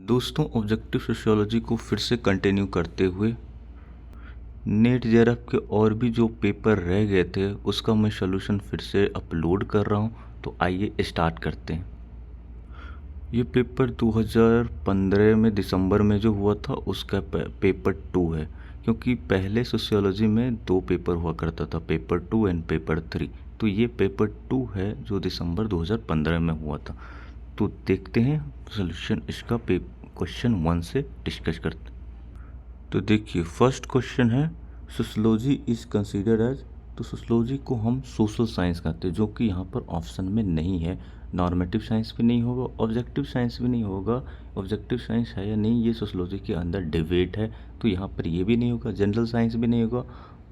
दोस्तों, objective sociology को फिर से कंटिन्यू करते हुए नेट जेआरएफ के और भी जो पेपर रह गए थे उसका मैं सॉल्यूशन फिर से अपलोड कर रहा हूँ। तो आइए स्टार्ट करते हैं। ये पेपर 2015 में दिसंबर में जो हुआ था उसका पेपर 2 है, क्योंकि पहले सोशियोलॉजी में 2 पेपर हुआ करता था, पेपर 2 एंड पेपर 3। तो ये पेपर 2 है जो दिसंबर 2015 में हुआ था। तो देखते हैं सोल्यूशन इसका क्वेश्चन 1 से डिस्कस करते हैं। तो देखिए, फर्स्ट क्वेश्चन है सोशोलॉजी इज कंसीडर्ड एज। तो सोशोलॉजी को हम सोशल साइंस कहते हैं, जो कि यहाँ पर ऑप्शन में नहीं है। नॉर्मेटिव साइंस भी नहीं होगा, ऑब्जेक्टिव साइंस भी नहीं होगा। ऑब्जेक्टिव साइंस है या नहीं ये सोशोलॉजी के अंदर डिबेट है, तो यहाँ पर ये भी नहीं होगा। जनरल साइंस भी नहीं होगा,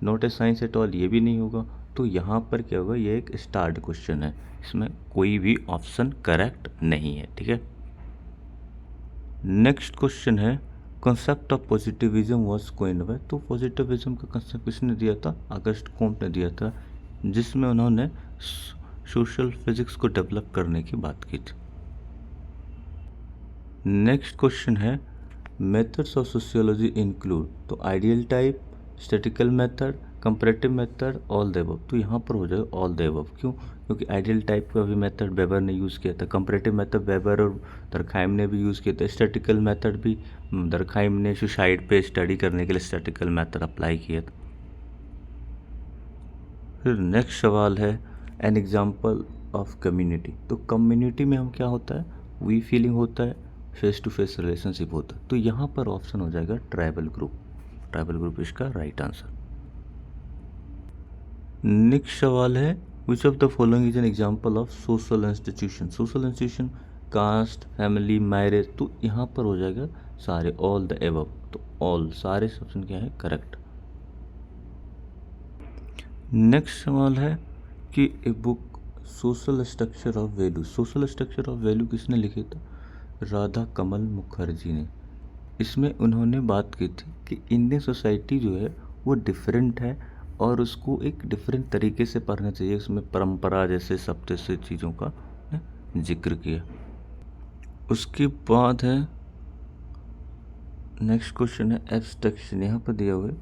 not a science at all ये भी नहीं होगा। तो यहाँ पर क्या होगा, ये एक स्टार्ट क्वेश्चन है, इसमें कोई भी ऑप्शन करेक्ट नहीं है। ठीक है, नेक्स्ट क्वेश्चन है concept of positivism was coined by. तो पॉजिटिविज्म का कंसेप्ट किसने दिया था? अगस्ट कॉम्ट ने दिया था, जिसमें उन्होंने सोशल फिजिक्स को डेवलप करने की बात की थी। नेक्स्ट क्वेश्चन है मेथड्स ऑफ सोशियोलॉजी इंक्लूड। तो ideal type, statistical method, comparative method, all the above. तो यहाँ पर हो जाएगा ऑल द अबव। क्यों? क्योंकि आइडियल टाइप का भी मेथड वेबर ने यूज़ किया था, कंपैरेटिव मेथड वेबर और दरखाइम ने भी यूज़ किया था, स्टैटिकल मेथड भी दरखाइम ने सुसाइड पे स्टडी करने के लिए स्टैटिकल मेथड अप्लाई किया था। फिर नेक्स्ट सवाल है एन एग्जाम्पल ऑफ कम्युनिटी। तो कम्युनिटी में हम क्या होता है, वी फीलिंग होता है, फेस टू फेस रिलेशनशिप होता है। तो यहाँ पर ऑप्शन हो जाएगा ट्राइबल ग्रुप। ट्राइबल ग्रुप इसका राइट आंसर। नेक्स्ट सवाल है which of the following is an example of social institution. Social institution, caste, family, marriage. तो यहाँ पर हो जाएगा सारे, ऑल द एबव। तो ऑल सारे ऑप्शन क्या है करेक्ट। नेक्स्ट सवाल है कि a book social structure of value. Social structure of value किसने लिखे था? राधा कमल मुखर्जी ने। इसमें उन्होंने बात की थी कि इंडियन सोसाइटी जो है वो डिफरेंट है और उसको एक डिफरेंट तरीके से पढ़ना चाहिए। उसमें परंपरा जैसे सब जैसे चीज़ों का जिक्र किया। उसके बाद है नेक्स्ट क्वेश्चन है एब्स्ट्रैक्शन। यहाँ पर दिया हुआ है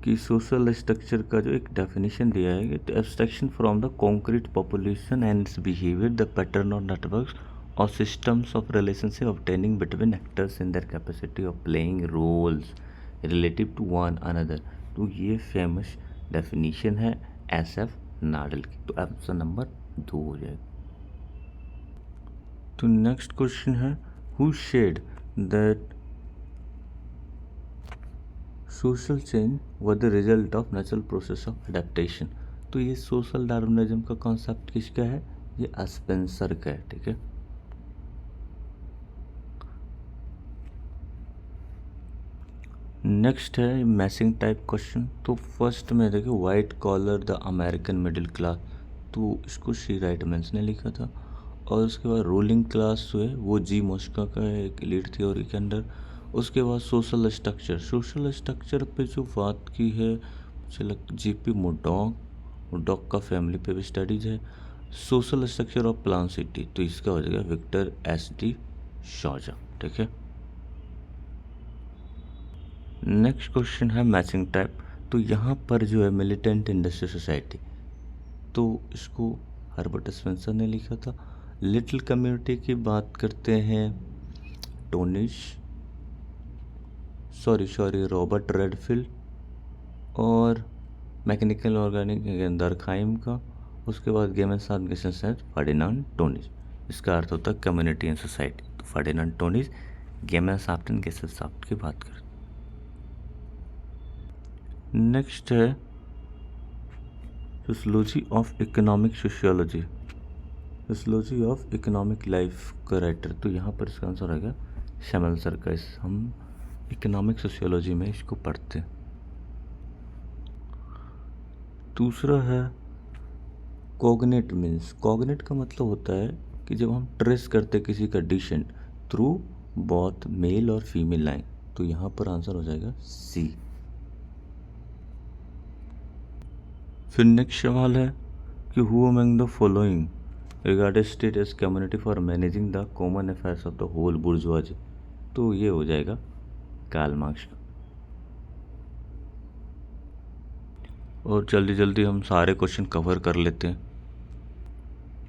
कि सोशल स्ट्रक्चर का जो एक डेफिनेशन दिया है, तो abstraction from the concrete population and its behaviour, the pattern of networks और systems of relationship obtaining between actors in their capacity of playing roles relative to one another. तो ये famous definition है SF Nadel की। तो option number 2 हो जाएगा। तो next question है who said that social change was the result of natural process of adaptation. तो ये सोशल डार्विनिज्म का कॉन्सेप्ट किसका है? ये स्पेंसर का है। ठीक है, नेक्स्ट है मैचिंग टाइप क्वेश्चन। तो फर्स्ट में देखिए white collar the American middle class. तो इसको सी राइटमैन्स ने लिखा था। और उसके बाद रूलिंग क्लास जो है वो जी मोस्का का है, एक लीड थ्योरी के अंडर। उसके बाद सोशल स्ट्रक्चर। सोशल स्ट्रक्चर पे जो बात की है मुझे JP मुर्डॉक का फैमिली पे भी स्टडीज है। Social structure of plan city, तो इसका हो जाएगा विक्टर SD शॉजा। ठीक है, नेक्स्ट क्वेश्चन है मैचिंग टाइप। तो यहाँ पर जो है मिलिटेंट इंडस्ट्रियल सोसाइटी, तो इसको हर्बर्ट स्पेंसर ने लिखा था। लिटिल कम्युनिटी की बात करते हैं रॉबर्ट रेडफील्ड। और मैकेनिकल ऑर्गेनिक दरखाइम का। उसके बाद गेमेंसार्ट फर्डिनांड टोनिस। इसका अर्थ होता है कम्युनिटी एंड सोसाइटी। तो फर्डिनांड टोनिस, गेमेंसार्ट एंड गेसेनसाफ्ट की बात करते। नेक्स्ट है sociology of economic sociology, sociology of economic life का राइटर। तो यहाँ पर इसका आंसर आएगा शेमल्सर का। हम इकोनॉमिक सोशियोलॉजी में इसको पढ़ते हैं। दूसरा है कॉग्नेट मीन्स। कॉग्नेट का मतलब होता है कि जब हम ट्रेस करते किसी का डिसेंट थ्रू बोथ मेल और फीमेल लाइन। तो यहाँ पर आंसर हो जाएगा C। फिर नेक्स्ट सवाल है कि who among the following regarded state as community for managing the common affairs of the whole bourgeoisie. तो ये हो जाएगा कार्ल मार्क्स का। और जल्दी जल्दी हम सारे क्वेश्चन कवर कर लेते हैं।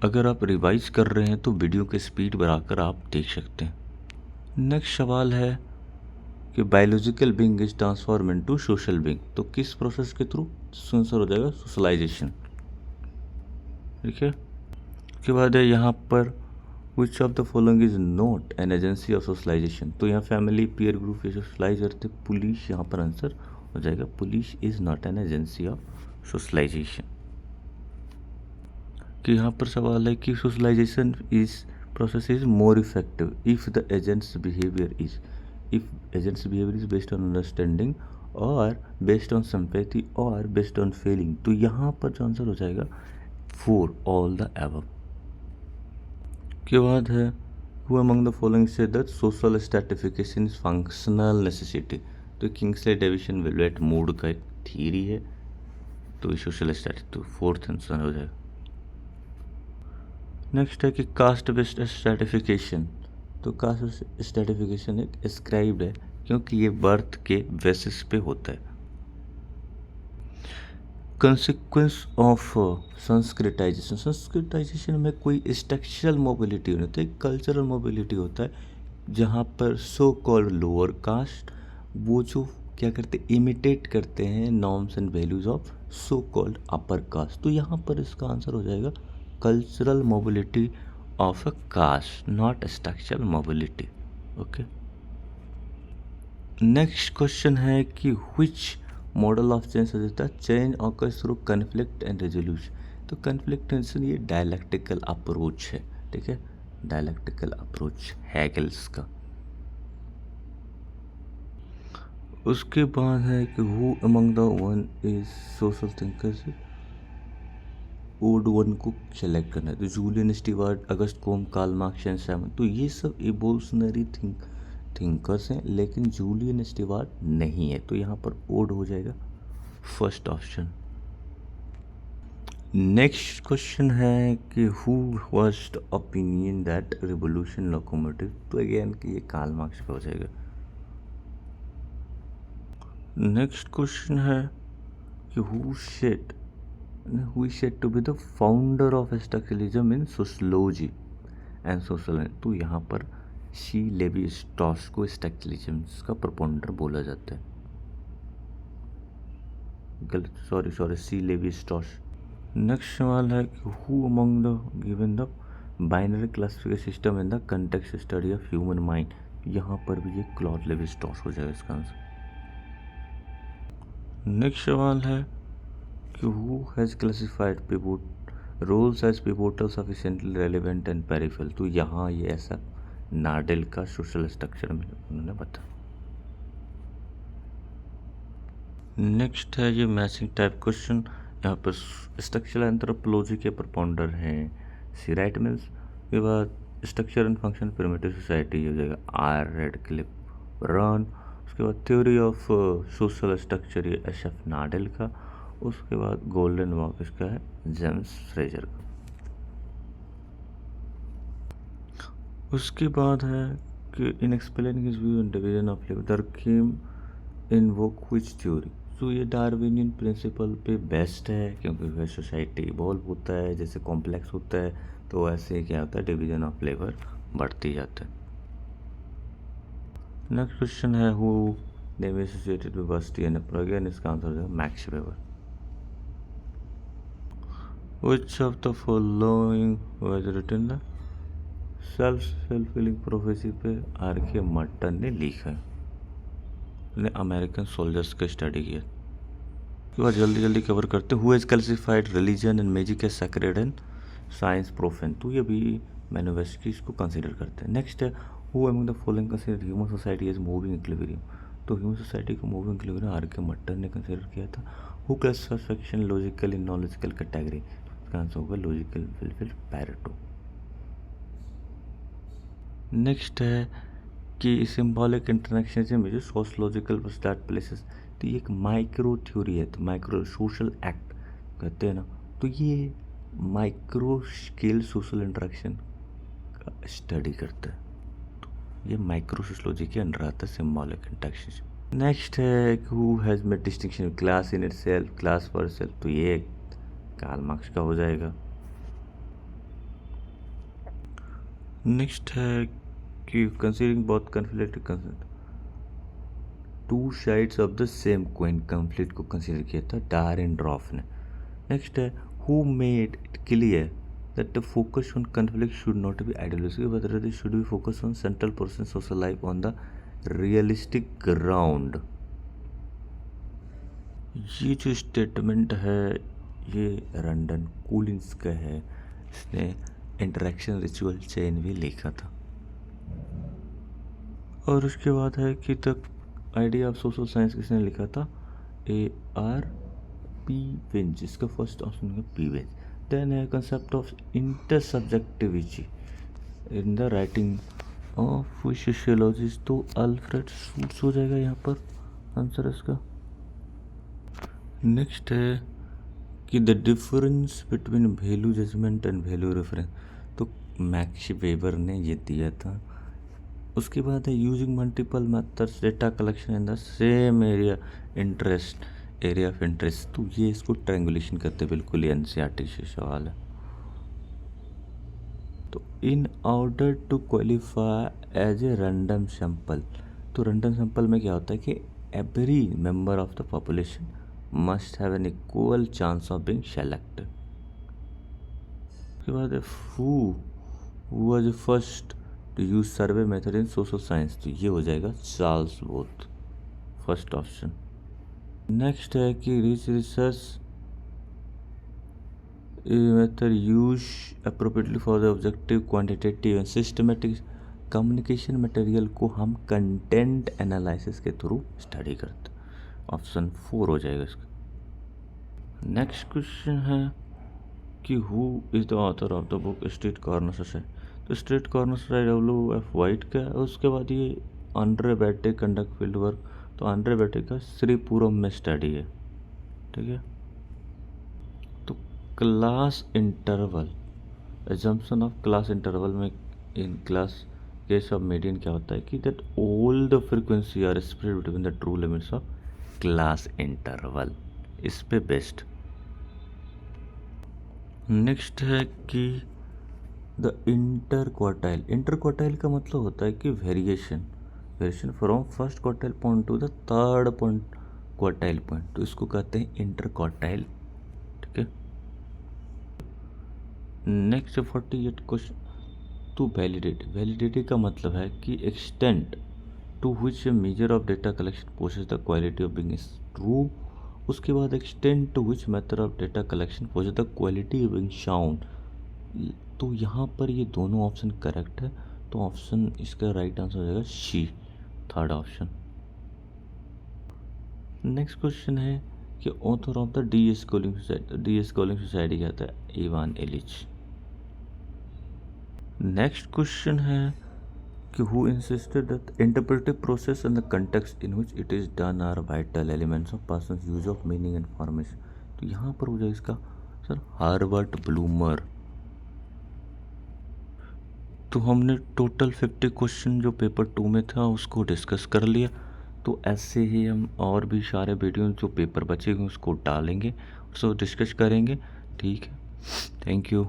अगर आप रिवाइज कर रहे हैं तो वीडियो की स्पीड बढ़ाकर आप देख सकते हैं। नेक्स्ट सवाल है कि biological being is transform into social being, तो किस प्रोसेस के थ्रू? आंसर हो जाएगा सोशलाइजेशन। ठीक है, उसके बाद है यहाँ पर which of the following is not an agency of socialisation, तो यहाँ फैमिली पीयर ग्रुप ये सोशलाइज करते। पुलिस यहाँ पर आंसर हो जाएगा police is not an agency of socialisation. कि यहाँ पर सवाल है कि socialisation is process is more effective if the agents behaviour is based on understanding और बेस्ड ऑन सिंपैथी और बेस्ड ऑन फीलिंग, तो यहाँ पर जो आंसर हो जाएगा फॉर ऑल द एबव। के बाद है who among the following say that social stratification is functional necessity, तो किंग्सले डेविसन वेलवेट मूड का एक थ्योरी है, तो ये सोशल स्ट्रैटिफिकेशन तो फोर्थ आंसर हो जाएगा। नेक्स्ट है कि कास्ट बेस्ड स्ट्रैटिफिकेशन, तो कास्ट स्ट्रैटिफिकेशन एक एस्क्राइब्ड है क्योंकि ये बर्थ के बेसिस पे होता है। कंसिक्वेंस ऑफ संस्कृताइजेशन में कोई स्ट्रक्चरल मोबिलिटी नहीं होता है, कल्चरल मोबिलिटी होता है, जहाँ पर सो कॉल्ड लोअर कास्ट वो जो क्या करते इमिटेट करते हैं norms and values of so called upper caste, तो यहाँ पर इसका आंसर हो जाएगा cultural mobility of a caste, not structural mobility. Okay, next question है कि which model of change suggest the change occurs through conflict and resolution, तो conflict resolution ये डायलेक्टिकल अप्रोच है। ठीक है, डायलेक्टिकल अप्रोच हैगल्स का। उसके बाद है कि who among the one is social thinkers, odd one को सेलेक्ट करना है, तो Julian Steward, Auguste Comte, Karl Marx and Simon, तो ये सब इवोल्यूशनरी थिंकर्स हैं, लेकिन जूलियन स्टीवर्ट नहीं है, तो यहाँ पर ओड हो जाएगा फर्स्ट ऑप्शन। नेक्स्ट क्वेश्चन है कि who was the opinion that revolution locomotive, तो अगेन कि ये कार्ल मार्क्स पे हो जाएगा। नेक्स्ट क्वेश्चन है कि who is said to be the founder of structuralism in sociology and social, तो यहाँ पर सी लेवी स्ट्रॉस को स्ट्रक्चरलिज्म का प्रोपोनेंटर बोला जाता है। गलत, sorry C Levi Strauss. Next सवाल है कि who among the given the binary classification system in the context study of human mind, यहाँ पर भी ये क्लॉड लेवी स्ट्रॉस हो जाएगा इसका आंसर। नेक्स्ट सवाल है कि who has classified pivot roles as pivotal sufficiently relevant and peripheral, तो यहाँ ये ऐसा नाडेल का सोशल स्ट्रक्चर में उन्होंने बताया। नेक्स्ट है ये मैचिंग टाइप क्वेश्चन, यहाँ पर स्ट्रक्चरल एंथ्रोपोलॉजी के प्रोपोनेंटर हैं सी राइट मिल्स। के बाद structure and function primitive society हो जाएगा आर रेडक्लिफ रन। उसके बाद थ्योरी ऑफ सोशल स्ट्रक्चर ये एस.एफ. नाडेल का। उसके बाद गोल्डन वॉक इसका है जेम्स फ्रेजर का। उसके बाद है कि in explaining his view on division of labour Durkheim invoke which theory, तो ये डार्विनियन प्रिंसिपल पे बेस्ट है, क्योंकि वह सोसाइटी इवॉल्व होता है, जैसे कॉम्प्लेक्स होता है तो ऐसे क्या होता है डिवीजन ऑफ लेबर बढ़ती जाता है। नेक्स्ट क्वेश्चन है who name associated with busty and again इसका आंसर है Max Weber. Which of the following was written the self-fulfilling prophecy पे आर के मर्टन ने लिखा है, ने अमेरिकन सोल्जर्स का स्टडी किया। उसके बाद जल्दी जल्दी कवर करते हैं who has classified religion and magic as sacred and science profane, तो ये भी मैनोवेस्की इसको कंसीडर करते हैं। नेक्स्ट है who among the following consider human society as moving equilibrium, तो ह्यूमन सोसाइटी को moving equilibrium R K Merton ने कंसीडर किया था। Who classifies fiction logical in non logical category, इसका आंसर होगा लॉजिकल फिल पैरेटो। नेक्स्ट है कि सिंबॉलिक इंटरेक्शन में जो सोशलॉजिकल दैट प्लेसेस, तो ये एक माइक्रो थ्योरी है, तो माइक्रो सोशल एक्ट कहते हैं ना, तो ये माइक्रो स्केल सोशल इंटरेक्शन का स्टडी करता है। ये माइक्रोसोशियोलॉजी के अंडर आता है, सिम्बॉलिक इंटरेक्शन। नेक्स्ट है who has made distinction class in itself, class for self, तो ये कार्ल मार्क्स का हो जाएगा। नेक्स्ट है कि considering both conflict two sides of the same coin, conflict को कंसीडर किया था डायरेनड्रॉफ ने। नेक्स्ट है who made it clear that the focus on conflict should not be ideological but rather should be focused on central person social life on the realistic ground। ये जो statement है ये रंडन कूलिंस का है, इसने इंटरेक्शन रिचुअल चेन भी लिखा था। और उसके बाद है कि the idea of social science किसने लिखा था, ARP विंच, इसका फर्स्ट ऑप्शन है P winch. Then a concept of intersubjectivity in the writing of sociologist, तो अल्फ्रेड शूट्स हो जाएगा यहाँ पर आंसर इसका। नेक्स्ट है कि the difference between value judgement and value reference, तो मैक्स वेबर ने ये दिया था। उसके बाद है using multiple methods data collection in the same area of interest, तो ये इसको ट्रायंगुलेशन करते बिल्कुल ही एनसीईआरटी से सवाल है। तो in order to qualify as a random sample, तो रैंडम सैंपल में क्या होता है कि every member of the population must have an equal chance of being selected. उसके बाद है who was first to use survey method in social science, तो ये हो जाएगा Charles Booth, first option. Next है कि research method use appropriately for the objective quantitative and systematic communication material को हम कंटेंट एनालिसिस के थ्रू स्टडी करते, ऑप्शन 4 हो जाएगा इसका। नेक्स्ट क्वेश्चन है कि who is the author of the book street corner society, तो street corner society WF Whyte का है। उसके बाद ये Andre Beteille conduct field work, तो अंडर बैटे का श्रीपुरम में स्टडी है, ठीक है। तो class interval, assumption of class interval में in class case of median क्या होता है कि that all the frequency are spread between the true limits of class interval, इस पे बेस्ट। नेक्स्ट है कि द इंटर क्वार्टाइल का मतलब होता है कि variation from first quartile point two the third point quartile point, तो इसको कहते हैं इंटर क्वार्टाइल, ठीक है। नेक्स्ट 48 क्वेश्चन, तो वैलिडिटी का मतलब है कि extent to which measure of data collection possess the quality of being is true. उसके बाद extent to which method of data collection possess the quality of being sound, तो यहाँ पर ये दोनों ऑप्शन करेक्ट है, तो ऑप्शन इसका राइट आंसर हो जाएगा C, third option. Next question है कि author of the deschooling society कहता है इवान इलिच। नेक्स्ट क्वेश्चन है कि who insisted that interpretive process and the context in which it is done are vital elements of persons use of meaning and formation, तो यहाँ पर हो जाएगा इसका सर हार्बर्ट ब्लूमर। तो हमने टोटल 50 क्वेश्चन जो पेपर 2 में था उसको डिस्कस कर लिया, तो ऐसे ही हम और भी सारे वीडियो जो पेपर बचेंगे उसको डालेंगे, उसको डिस्कस करेंगे, ठीक है। Thank you.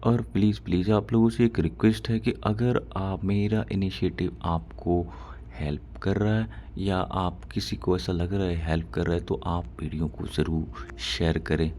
और प्लीज़ आप लोगों से एक रिक्वेस्ट है कि अगर आप मेरा इनिशिएटिव आपको हेल्प कर रहा है या आप किसी को ऐसा लग रहा है हेल्प कर रहा है, तो आप वीडियो को ज़रूर शेयर करें।